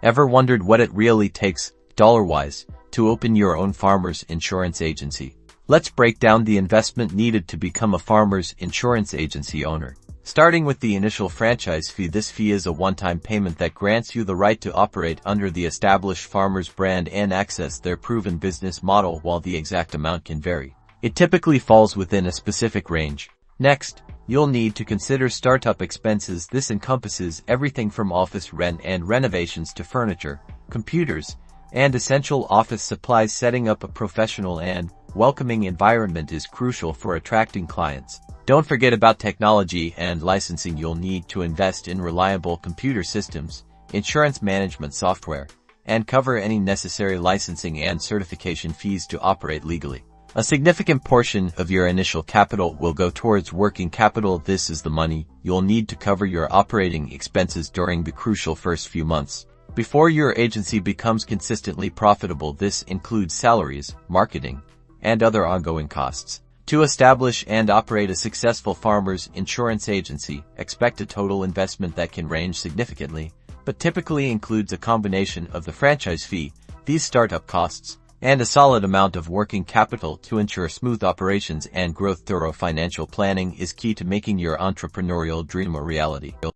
Ever wondered what it really takes, dollar-wise, to open your own farmer's insurance agency? Let's break down the investment needed to become a farmer's insurance agency owner. Starting with the initial franchise fee. This fee is a one-time payment that grants you the right to operate under the established farmer's brand and access their proven business model, while the exact amount can vary. It typically falls within a specific range. Next, you'll need to consider startup expenses. This encompasses everything from office rent and renovations to furniture, computers, and essential office supplies. Setting up a professional and welcoming environment is crucial for attracting clients. Don't forget about technology and licensing. You'll need to invest in reliable computer systems, insurance management software, and cover any necessary licensing and certification fees to operate legally. A significant portion of your initial capital will go towards working capital. This is the money you'll need to cover your operating expenses during the crucial first few months before your agency becomes consistently profitable. This includes salaries, marketing, and other ongoing costs. To establish and operate a successful farmer's insurance agency, expect a total investment that can range significantly, but typically includes a combination of the franchise fee, these startup costs, and a solid amount of working capital to ensure smooth operations and growth. Thorough financial planning is key to making your entrepreneurial dream a reality.